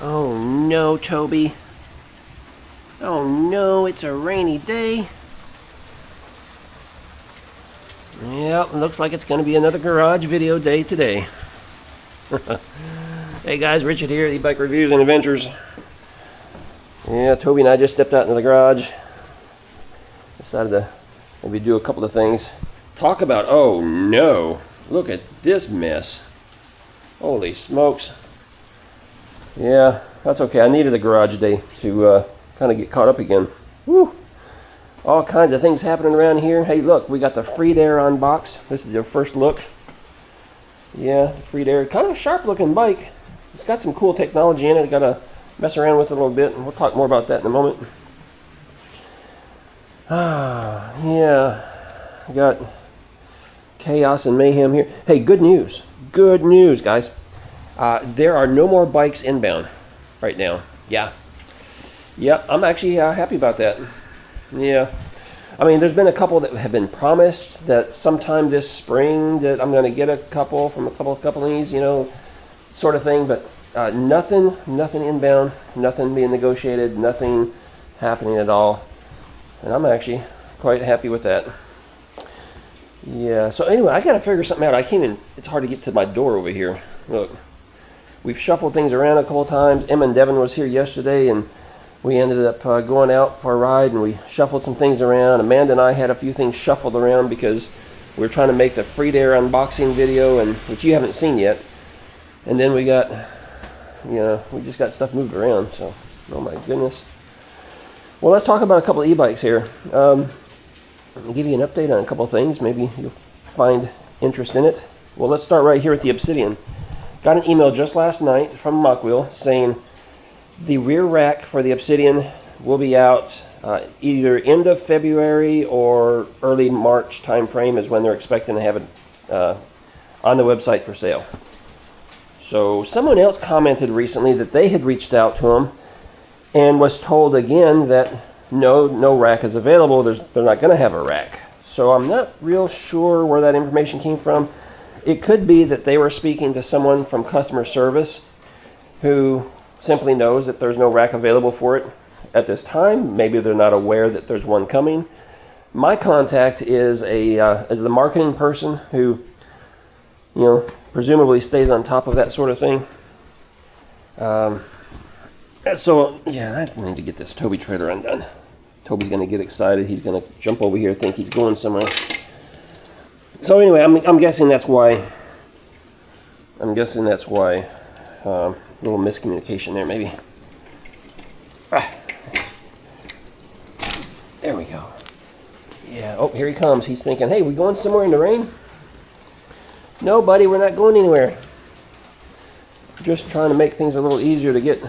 Oh no, Toby. Oh no, it's a rainy day. Yep, looks like it's going to be another garage video day today. Hey guys, Richard here, eBike Reviews and Adventures. Yeah, Toby and I just stepped out into the garage. Decided to maybe do a couple of things. Talk about, oh no, look at this mess. Holy smokes. Yeah, that's okay. I needed a garage day to kind of get caught up again. Woo! All kinds of things happening around here. Hey, look, we got the Freed Air on box. This is your first look. Yeah, Freed Air. Kind of a sharp-looking bike. It's got some cool technology in it. I got to mess around with it a little bit, and we'll talk more about that in a moment. Yeah. We got chaos and mayhem here. Hey, good news. Good news, guys. There are no more bikes inbound right now. Yeah. Yep, I'm actually happy about that. Yeah. I mean, there's been a couple that have been promised that sometime this spring that I'm going to get a couple from a couple of companies, you know, sort of thing. But nothing inbound, nothing being negotiated, nothing happening at all. And I'm actually quite happy with that. Yeah, so anyway, I got to figure something out. I can't even, it's hard to get to my door over here. Look, we've shuffled things around a couple times. Emma and Devin was here yesterday, and we ended up going out for a ride, and we shuffled some things around. Amanda and I had a few things shuffled around because we were trying to make the Freed Air unboxing video, and which you haven't seen yet. And then we got, you know, we just got stuff moved around, so, oh my goodness. Well, let's talk about a couple of e-bikes here. I'll give you an update on a couple of things. Maybe you'll find interest in it. Well, let's start right here with the Obsidian. Got an email just last night from Mockwheel saying the rear rack for the Obsidian will be out either end of February or early March time frame is when they're expecting to have it on the website for sale. So someone else commented recently that they had reached out to them and was told again that no rack is available. They're not going to have a rack. So I'm not real sure where that information came from. It could be that they were speaking to someone from customer service who simply knows that there's no rack available for it at this time. Maybe they're not aware that there's one coming. My contact is the marketing person who, you know, presumably stays on top of that sort of thing. So yeah, I need to get this Toby trailer undone. Toby's going to get excited. He's going to jump over here, think he's going somewhere. So anyway, I'm guessing that's why. A little miscommunication there, maybe. There we go. Yeah. Oh, here he comes. He's thinking, "Hey, we going somewhere in the rain?" No, buddy, we're not going anywhere. Just trying to make things a little easier to get.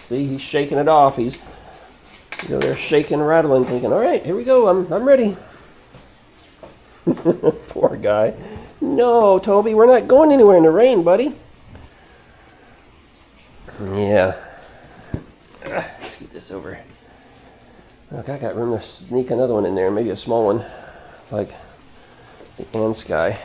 See, he's shaking it off. He's, you know, they're shaking, rattling, thinking, "All right, here we go. I'm ready." Poor guy. No, Toby, we're not going anywhere in the rain, buddy. Yeah. Let's get this over. Look, I got room to sneak another one in there, maybe a small one, like the Ansky.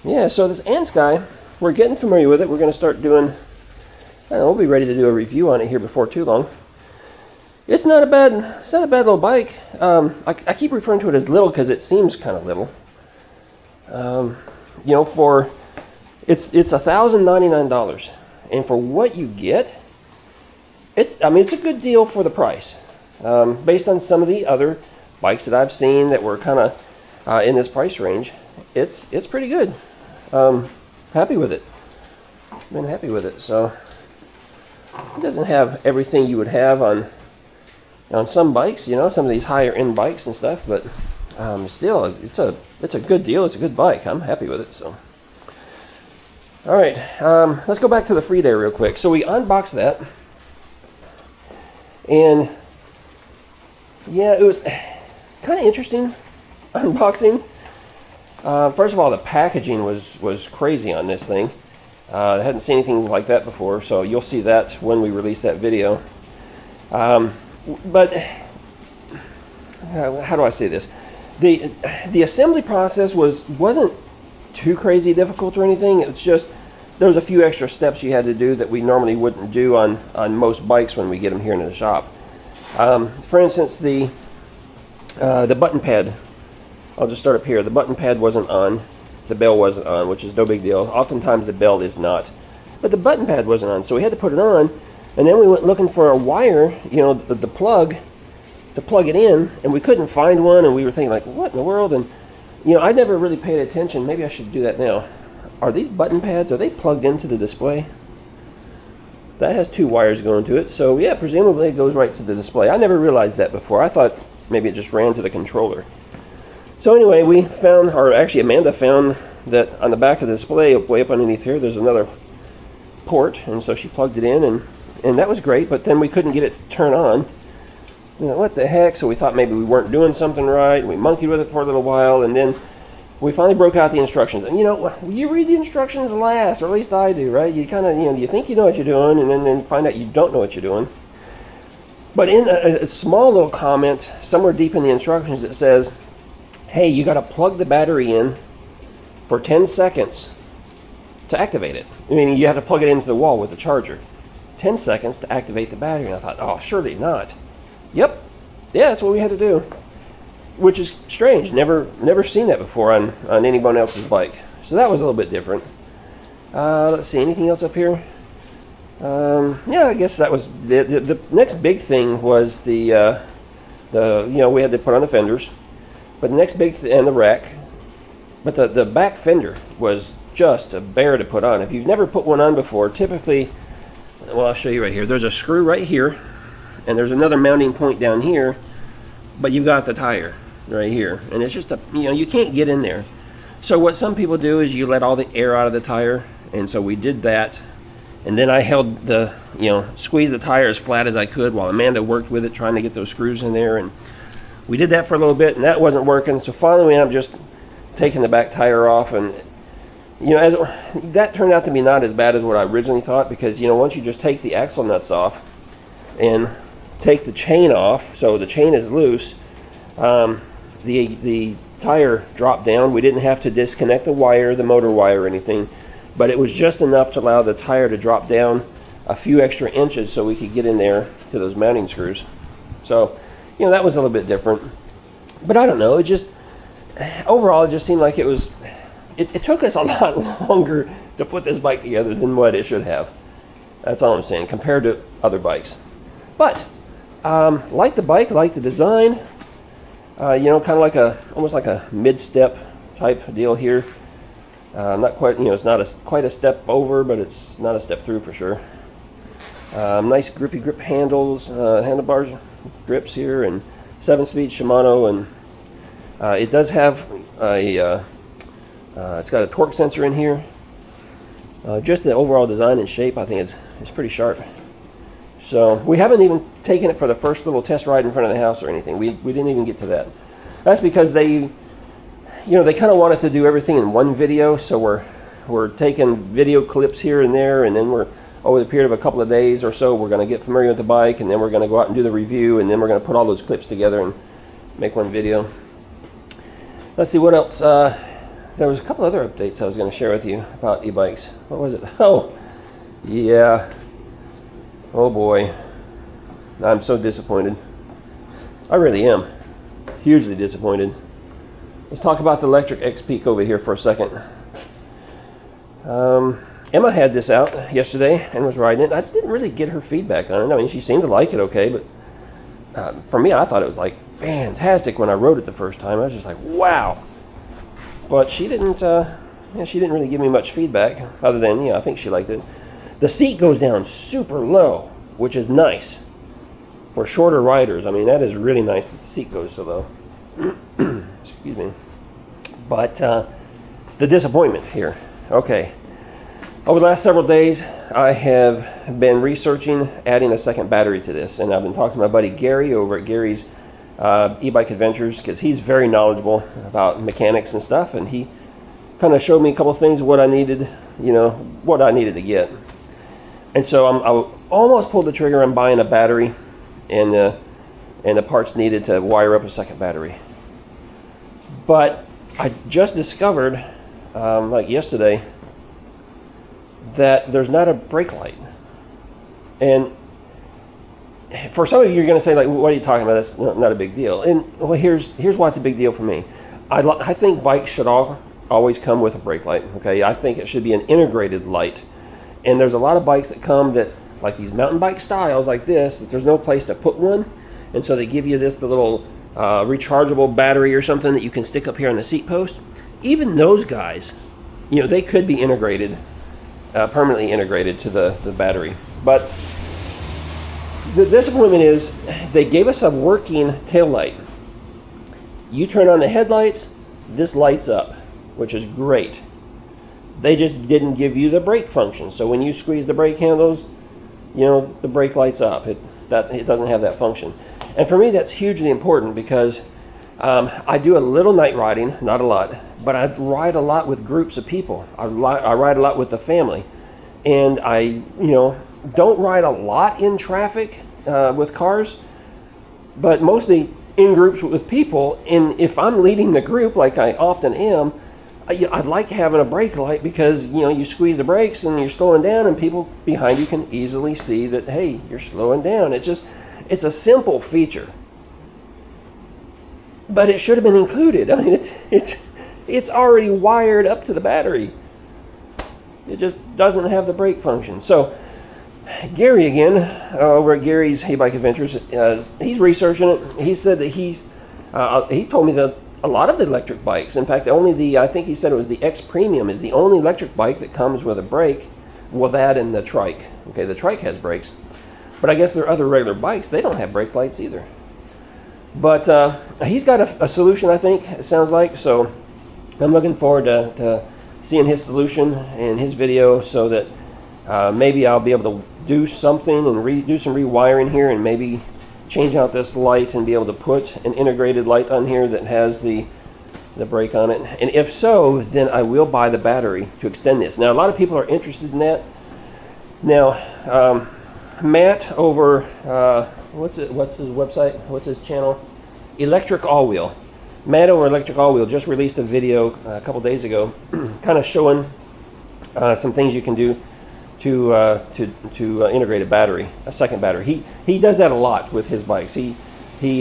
Yeah, so this Ansky, we're getting familiar with it. We're going to start doing, I don't know, we'll be ready to do a review on it here before too long. It's not a bad little bike. I keep referring to it as little because it seems kind of little. You know, for it's $1,099, and for what you get, it's a good deal for the price. Based on some of the other bikes that I've seen that were kind of in this price range, it's pretty good. Happy with it. Been happy with it. So it doesn't have everything you would have on some bikes, you know, some of these higher end bikes and stuff, but still, it's a good deal. It's a good bike. I'm happy with it. So, all right, let's go back to the Freed Air real quick. So we unboxed that, and yeah, it was kind of interesting unboxing. First of all, the packaging was crazy on this thing. I hadn't seen anything like that before, so you'll see that when we release that video. But how do I say this? The assembly process wasn't too crazy difficult or anything. It's just there was a few extra steps you had to do that we normally wouldn't do on most bikes when we get them here into the shop. For instance, the button pad. I'll just start up here. The button pad wasn't on. The bell wasn't on, which is no big deal. Oftentimes the bell is not. But the button pad wasn't on, so we had to put it on. And then we went looking for a wire, the plug, to plug it in, and we couldn't find one, and we were thinking, like, what in the world? And, I never really paid attention. Maybe I should do that now. Are these button pads, are they plugged into the display? That has 2 wires going to it, so yeah, presumably it goes right to the display. I never realized that before. I thought maybe it just ran to the controller. So anyway, we found, or actually Amanda found, that on the back of the display, way up underneath here, there's another port, and so she plugged it in, and that was great, but then we couldn't get it to turn on. What the heck? So we thought maybe we weren't doing something right, and we monkeyed with it for a little while, and then we finally broke out the instructions. And you read the instructions last, or at least I do, right? You kind of, you think you know what you're doing, and then find out you don't know what you're doing. But in a small little comment, somewhere deep in the instructions, it says, hey, you got to plug the battery in for 10 seconds to activate it. Meaning you have to plug it into the wall with the charger. 10 seconds to activate the battery. And I thought, oh, surely not. Yep. Yeah, that's what we had to do. Which is strange. Never seen that before on anyone else's bike. So that was a little bit different. Let's see, anything else up here? Yeah, I guess that was the next big thing was the we had to put on the fenders. But the next big and the rack. But the back fender was just a bear to put on. If you've never put one on before, typically, well, I'll show you right here. There's a screw right here, and there's another mounting point down here, but you've got the tire right here, and it's just you can't get in there. So what some people do is you let all the air out of the tire, and so we did that, and then I held squeezed the tire as flat as I could while Amanda worked with it, trying to get those screws in there, and we did that for a little bit, and that wasn't working. So finally we ended up just taking the back tire off, and that turned out to be not as bad as what I originally thought, because once you just take the axle nuts off and take the chain off, so the chain is loose, the tire dropped down. We didn't have to disconnect the wire, the motor wire or anything, but it was just enough to allow the tire to drop down a few extra inches so we could get in there to those mounting screws. So that was a little bit different, but I don't know, it just overall it just seemed like it took us a lot longer to put this bike together than what it should have. That's all I'm saying, compared to other bikes. But like the bike, like the design, kind of almost like a mid-step type deal here. Not quite, it's not quite a step over, but it's not a step through for sure. Nice grippy grip handles, handlebars grips here, and 7-speed Shimano, and it does have it's got a torque sensor in here. Just the overall design and shape, I think is pretty sharp. So we haven't even taken it for the first little test ride in front of the house or anything. We didn't even get to that. That's because they kind of want us to do everything in one video. So we're taking video clips here and there, and then we're over the period of a couple of days or so, we're going to get familiar with the bike, and then we're going to go out and do the review, and then we're going to put all those clips together and make one video. Let's see what else. There was a couple other updates I was going to share with you about e-bikes. What was it? Oh, yeah. Oh boy. I'm so disappointed. I really am. Hugely disappointed. Let's talk about the Lectric XPeak over here for a second. Emma had this out yesterday and was riding it. I didn't really get her feedback on it. I mean, she seemed to like it okay, but for me, I thought it was like fantastic when I rode it the first time. I was just like, wow. But she didn't. She didn't really give me much feedback, other than I think she liked it. The seat goes down super low, which is nice for shorter riders. I mean, that is really nice that the seat goes so low. Excuse me. But the disappointment here. Okay. Over the last several days, I have been researching adding a second battery to this, and I've been talking to my buddy Gary over at Gary's e-bike adventures, because he's very knowledgeable about mechanics and stuff, and he kind of showed me a couple of things of what I needed, what I needed to get. And so I almost pulled the trigger on buying a battery and the parts needed to wire up a second battery. But I just discovered, like yesterday, that there's not a brake light. And for some of you, you're going to say, like, what are you talking about? That's not a big deal. And well, here's why it's a big deal for me. I think bikes should always come with a brake light. Okay, I think it should be an integrated light. And there's a lot of bikes that come that, like these mountain bike styles like this, that there's no place to put one, and so they give you the little rechargeable battery or something that you can stick up here on the seat post. Even those guys, they could be integrated, permanently integrated to the battery. But the disappointment is they gave us a working tail light. You turn on the headlights, this lights up, which is great. They just didn't give you the brake function. So when you squeeze the brake handles, the brake lights up. It doesn't have that function. And for me, that's hugely important because I do a little night riding, not a lot, but I ride a lot with groups of people. I ride a lot with the family. And I, don't ride a lot in traffic with cars, but mostly in groups with people. And if I'm leading the group, like I often am, I'd like having a brake light because, you squeeze the brakes and you're slowing down and people behind you can easily see that, hey, you're slowing down. It's a simple feature, but it should have been included. I mean, it's already wired up to the battery. It just doesn't have the brake function. So Gary again, over at Gary's eBike Adventures, he's researching it. He said that he told me that a lot of the electric bikes, in fact, I think he said it was the X Premium is the only electric bike that comes with a brake. Well, that and the trike. Okay, the trike has brakes, but I guess there are other regular bikes, they don't have brake lights either. But he's got a solution, I think, it sounds like. So I'm looking forward to seeing his solution in his video, so that maybe I'll be able to do something and do some rewiring here, and maybe change out this light and be able to put an integrated light on here that has the brake on it. And if so, then I will buy the battery to extend this. Now, a lot of people are interested in that. Now, Matt over, what's his website? What's his channel? Lectric All-Wheel. Matt over Lectric All-Wheel just released a video a couple days ago kind of showing some things you can do to integrate a second battery. He does that a lot with his bikes. He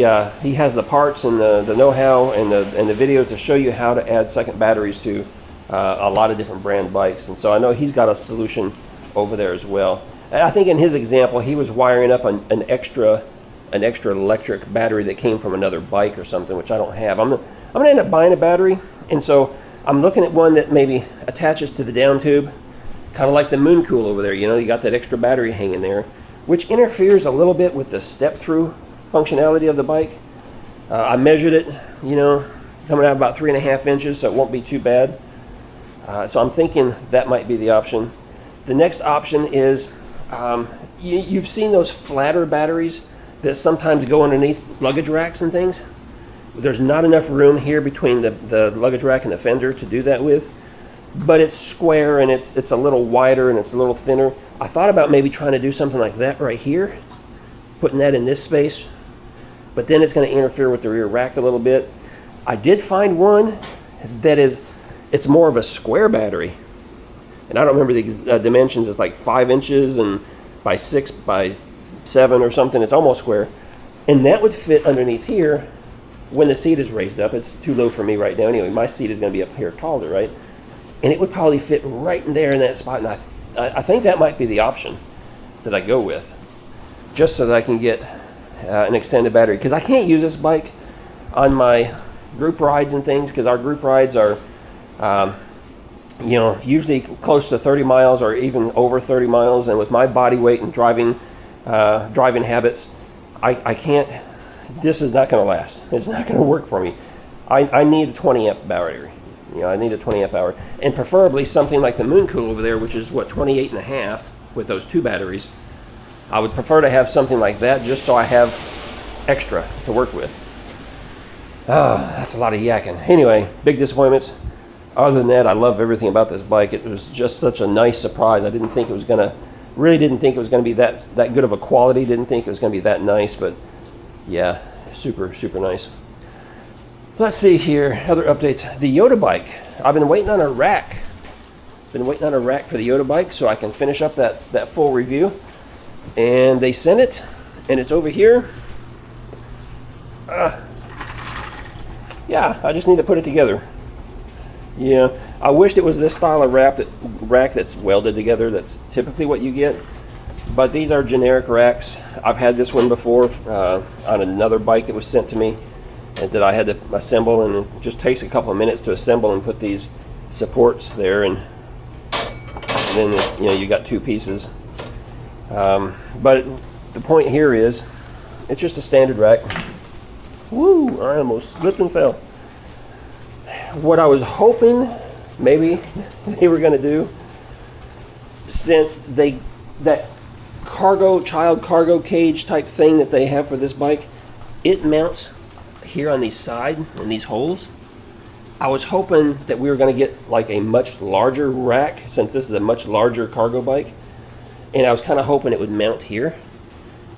has the parts and the know-how and the videos to show you how to add second batteries to a lot of different brand bikes. And so I know he's got a solution over there as well. I think in his example, he was wiring up an extra electric battery that came from another bike or something, which I don't have. I'm gonna end up buying a battery, and so I'm looking at one that maybe attaches to the down tube, kind of like the Moon Cool over there. You got that extra battery hanging there, which interferes a little bit with the step-through functionality of the bike. I measured it, coming out about 3.5 inches, so it won't be too bad. So I'm thinking that might be the option. The next option is, you've seen those flatter batteries that sometimes go underneath luggage racks and things. There's not enough room here between the luggage rack and the fender to do that with. But it's square and it's a little wider and it's a little thinner. I thought about maybe trying to do something like that right here, putting that in this space, but then it's going to interfere with the rear rack a little bit. I did find one that it's more of a square battery, and I don't remember the dimensions. It's like 5 inches and by 6 by 7 or something. It's almost square, and that would fit underneath here when the seat is raised up. It's too low for me right now anyway. My seat is going to be up here taller, right? And it would probably fit right in there in that spot. And I think that might be the option that I go with, just so that I can get an extended battery. Because I can't use this bike on my group rides and things, because our group rides are, usually close to 30 miles or even over 30 miles. And with my body weight and driving habits, I can't, this is not going to last. It's not going to work for me. I need a 20 amp battery. I need a 20 amp hour, and preferably something like the Moon Cool over there, which is 28.5 with those 2 batteries. I would prefer to have something like that, just so I have extra to work with. That's a lot of yakking. Anyway, big disappointments. Other than that, I love everything about this bike. It was just such a nice surprise. I didn't think it was gonna be that good of a quality. Didn't think it was gonna be that nice, but yeah, super, super nice. Let's see here, other updates. The Yoda Bike. I've been waiting on a rack Been waiting on a rack for the Yoda Bike so I can finish up that full review. And they sent it, and it's over here. Yeah, I just need to put it together. Yeah, I wished it was this style of rack that's welded together. That's typically what you get. But these are generic racks. I've had this one before on another bike that was sent to me and that I had to assemble, and it just takes a couple of minutes to assemble and put these supports there, and then you know, you got two pieces. But the point here is it's just a standard rack. Woo, I almost slipped and fell. What I was hoping maybe they were going to do, since that child cargo cage type thing that they have for this bike, it mounts here on these side and these holes. I was hoping that we were going to get like a much larger rack, since this is a much larger cargo bike, and I was kind of hoping it would mount here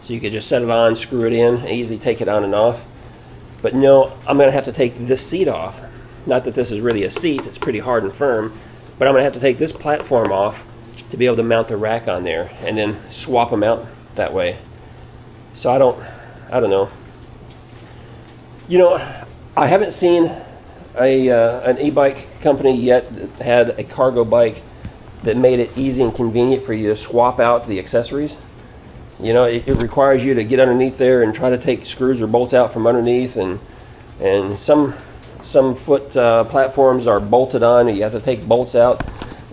so you could just set it on, screw it in, and easily take it on and off. But no, I'm going to have to take this seat off. Not that this is really a seat, it's pretty hard and firm, but I'm going to have to take this platform off to be able to mount the rack on there, and then swap them out that way. So I don't know. You know, I haven't seen an e-bike company yet that had a cargo bike that made it easy and convenient for you to swap out the accessories. You know, it requires you to get underneath there and try to take screws or bolts out from underneath, and some foot platforms are bolted on and you have to take bolts out.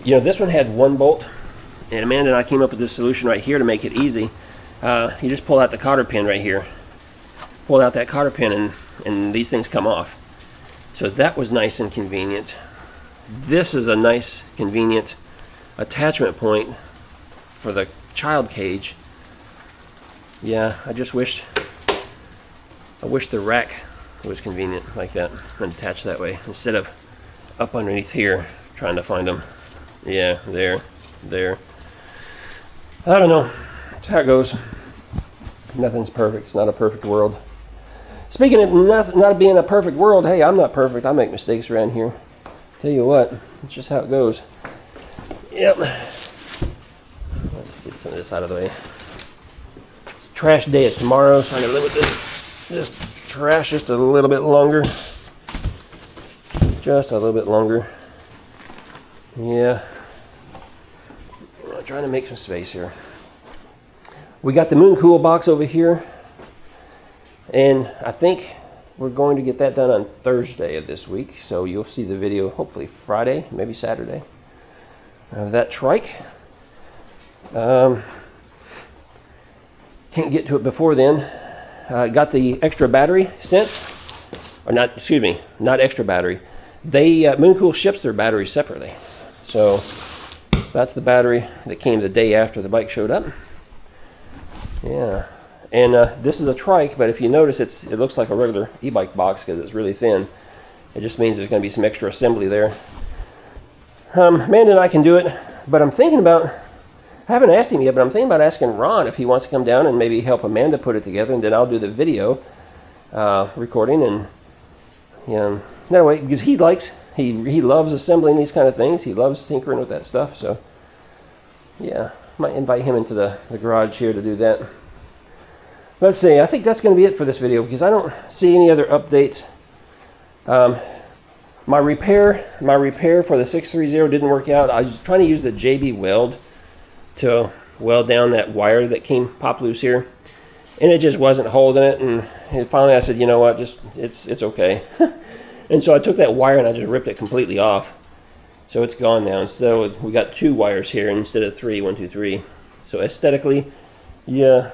You know, this one had one bolt, and Amanda and I came up with this solution right here to make it easy. You just pull out the cotter pin right here. Pull out that cotter pin and these things come off. So that was nice and convenient. This is a nice, convenient attachment point for the child cage. Yeah, I wish the rack was convenient like that and attached that way, instead of up underneath here trying to find them. Yeah, there. I don't know. That's how it goes. Nothing's perfect. It's not a perfect world. Speaking of not being a perfect world, hey, I'm not perfect. I make mistakes around here. Tell you what, it's just how it goes. Yep. Let's get some of this out of the way. It's trash day. It's tomorrow, so I'm gonna live with this trash just a little bit longer. Just a little bit longer. Yeah. I'm trying to make some space here. We got the Moon Cool box over here, and I think we're going to get that done on Thursday of this week, so you'll see the video hopefully Friday, maybe Saturday, of that trike. Can't get to it before then. Got the extra battery sent, or not, excuse me, not extra battery. They Moon Cool ships their batteries separately, so that's the battery that came the day after the bike showed up. Yeah, and this is a trike, but if you notice, it looks like a regular e-bike box because it's really thin. It just means there's going to be some extra assembly there. Amanda and I can do it, but I'm thinking about, I haven't asked him yet, but I'm thinking about asking Ron if he wants to come down and maybe help Amanda put it together, and then I'll do the video recording, and you know, that way, because he loves assembling these kind of things. He loves tinkering with that stuff, so yeah, might invite him into the garage here to do that. Let's see, I think that's going to be it for this video because I don't see any other updates. My repair for the 630 didn't work out. I was trying to use the JB weld to weld down that wire that popped loose here, and it just wasn't holding it, and finally I said, you know what, it's okay. And so I took that wire and I just ripped it completely off. So it's gone now. So we got 2 wires here instead of 3, 1, 2, 3. So aesthetically, yeah,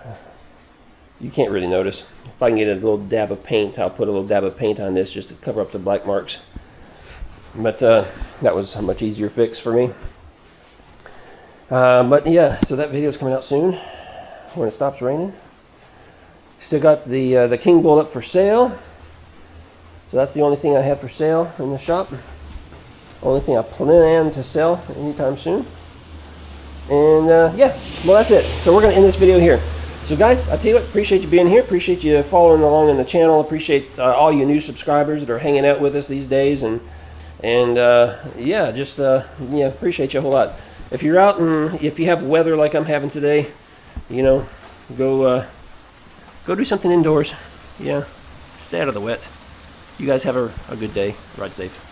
you can't really notice. If I can get a little dab of paint, I'll put a little dab of paint on this just to cover up the black marks. But that was a much easier fix for me. But yeah, so that video is coming out soon when it stops raining. Still got the King Bull up for sale. So that's the only thing I have for sale in the shop. Only thing I plan to sell anytime soon. And yeah, well, that's it. So we're going to end this video here. So guys, I tell you what, appreciate you being here. Appreciate you following along in the channel. Appreciate all you new subscribers that are hanging out with us these days and And yeah, just yeah, appreciate you a whole lot. If you're out and if you have weather like I'm having today, you know, go do something indoors. Yeah, stay out of the wet. You guys have a good day. Ride safe.